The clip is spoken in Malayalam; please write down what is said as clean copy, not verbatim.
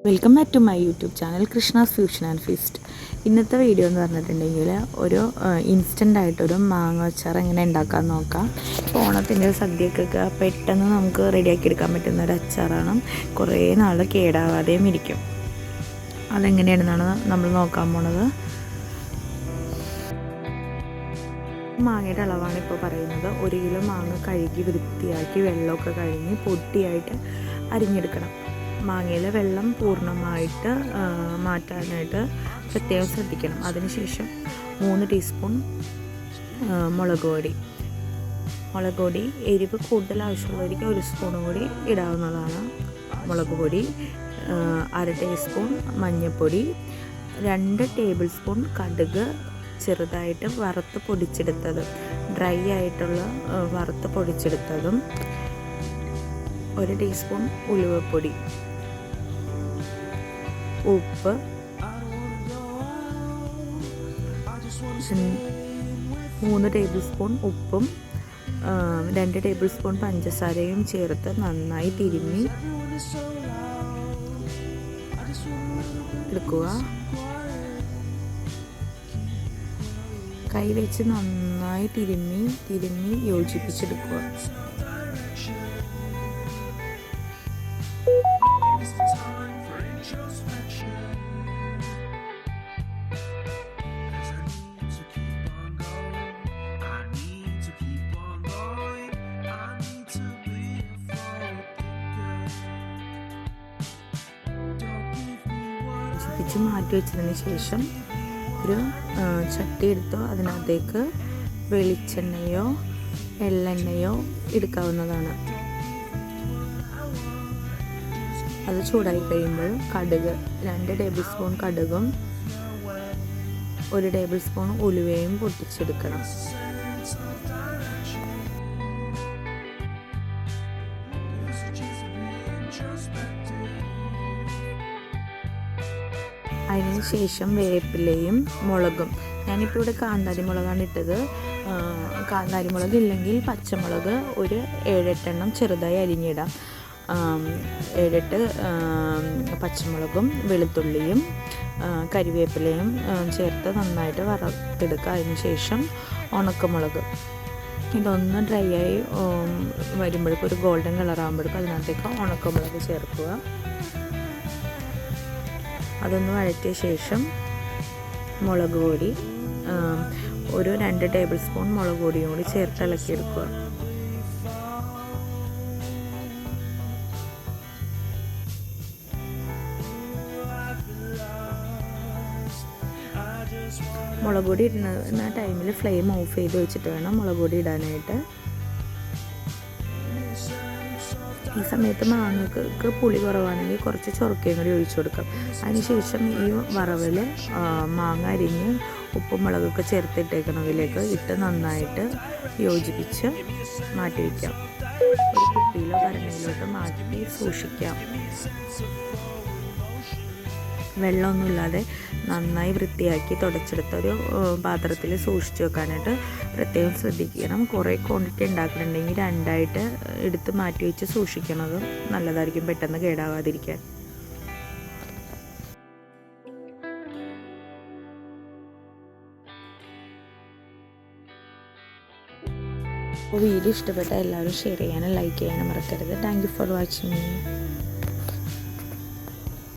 Welcome back to my YouTube channel Krishna's fusion and feast. ഇന്നത്തെ വീഡിയോ എന്ന് പറഞ്ഞിട്ടുണ്ടെങ്കിൽ ഒരു ഇൻസ്റ്റൻ്റായിട്ടൊരു മാങ്ങ അച്ചാർ എങ്ങനെ ഉണ്ടാക്കാൻ നോക്കാം. ഓണത്തിൻ്റെ സദ്യക്കൊക്കെ പെട്ടെന്ന് നമുക്ക് റെഡിയാക്കി എടുക്കാൻ പറ്റുന്ന ഒരു അച്ചാറാണ്. കുറേ നാൾ കേടാവാതെയും ഇരിക്കും. അതെങ്ങനെയാണെന്നാണ് നമ്മൾ നോക്കാൻ പോണത്. മാങ്ങയുടെ അളവാണ് ഇപ്പോൾ പറയുന്നത്. 1 കിലോ മാങ്ങ കഴുകി വൃത്തിയാക്കി വെള്ളമൊക്കെ കഴിഞ്ഞ് പൊട്ടിയായിട്ട് അരിഞ്ഞെടുക്കണം. മാങ്ങയിലെ വെള്ളം പൂർണ്ണമായിട്ട് മാറ്റാനായിട്ട് പ്രത്യേകം ശ്രദ്ധിക്കണം. അതിനുശേഷം 3 ടീസ്പൂൺ മുളക് പൊടി എരിവ് കൂടുതൽ ആവശ്യമുള്ളവർക്ക് 1 സ്പൂൺ കൂടി ഇടാവുന്നതാണ്. മുളക് പൊടി, 1/2 ടീസ്പൂൺ മഞ്ഞൾപ്പൊടി, 2 ടേബിൾ സ്പൂൺ കടുക് ചെറുതായിട്ട് വറുത്ത് പൊടിച്ചെടുത്തത്, ഡ്രൈ ആയിട്ടുള്ള വറുത്ത് പൊടിച്ചെടുത്തതും, 1 ടീസ്പൂൺ ഉലുവപ്പൊടി, ഉപ്പ്, 3 ടേബിൾ സ്പൂൺ ഉപ്പും 2 ടേബിൾ സ്പൂൺ പഞ്ചസാരയും ചേർത്ത് നന്നായി തിരുമ്മി എടുക്കുക. കൈവച്ച് നന്നായി തിരുമ്മി യോജിപ്പിച്ചെടുക്കുക. മാറ്റി വെച്ചതിന് ശേഷം ഒരു ചട്ടി എടുത്തോ അതിനകത്തേക്ക് വെളിച്ചെണ്ണയോ എള്ളെണ്ണയോ എടുക്കാവുന്നതാണ്. അത് ചൂടായി കഴിയുമ്പോൾ കടുക്, 2 ടേബിൾ സ്പൂൺ കടുകും 1 ടേബിൾ സ്പൂൺ ഉലുവയും പൊട്ടിച്ചെടുക്കണം. അതിന് ശേഷം വേപ്പിലയും മുളകും. ഞാനിപ്പോൾ ഇവിടെ കാന്താരി മുളകാണ് ഇട്ടത്. കാന്താരി മുളക് ഇല്ലെങ്കിൽ പച്ചമുളക് ഒരു 7-8 എണ്ണം ചെറുതായി അരിഞ്ഞിടാം. 7-8 പച്ചമുളകും വെളുത്തുള്ളിയും കരിവേപ്പിലയും ചേർത്ത് നന്നായിട്ട് വറുത്തെടുക്കുക. അതിന് ശേഷം ഉണക്കമുളക്. ഇതൊന്ന് ഡ്രൈ ആയി വരുമ്പോഴേക്കും ഒരു ഗോൾഡൻ കളർ ആകുമ്പോഴേക്കും അതിനകത്തേക്ക് ഉണക്കമുളക് ചേർക്കുക. അതൊന്ന് വഴറ്റിയ ശേഷം മുളക് പൊടി, ഒരു 2 ടേബിൾ സ്പൂൺ മുളക് പൊടിയും കൂടി ചേർത്ത് ഇളക്കിയെടുക്കുക. മുളക് പൊടി ഇടുന്ന ടൈമിൽ ഫ്ലെയിം ഓഫ് ചെയ്ത് വെച്ചിട്ട് വേണം മുളക് പൊടി ഇടാനായിട്ട്. ഈ സമയത്ത് മാങ്ങക്ക് പുളി കുറവാണെങ്കിൽ കുറച്ച് ചൊറുക്കയും കൂടി ഒഴിച്ചു കൊടുക്കാം. അതിനുശേഷം ഈ വറവിൽ മാങ്ങ അരിഞ്ഞ് ഉപ്പും മുളകൊക്കെ ചേർത്തിട്ടേക്കണതിലേക്ക് ഇട്ട് നന്നായിട്ട് യോജിപ്പിച്ച് മാറ്റി വയ്ക്കാം. ഒരു കുപ്പിയിലോ ഭരണിയിലോട്ട് മാറ്റി സൂക്ഷിക്കാം. വെള്ളമൊന്നുമില്ലാതെ നന്നായി വൃത്തിയാക്കി തുടച്ചെടുത്ത ഒരു പാത്രത്തിൽ സൂക്ഷിച്ച് വെക്കാനായിട്ട് പ്രത്യേകം ശ്രദ്ധിക്കണം. കുറേ ക്വാണ്ടിറ്റി ഉണ്ടാക്കുന്നുണ്ടെങ്കിൽ 2ആയിട്ട് എടുത്ത് മാറ്റി വെച്ച് സൂക്ഷിക്കുന്നത് നല്ലതായിരിക്കും, പെട്ടെന്ന് കേടാവാതിരിക്കാൻ. വീഡിയോ ഇഷ്ടപ്പെട്ട എല്ലാവരും ഷെയർ ചെയ്യാനും ലൈക്ക് ചെയ്യാനും മറക്കരുത്. Thank you for watching.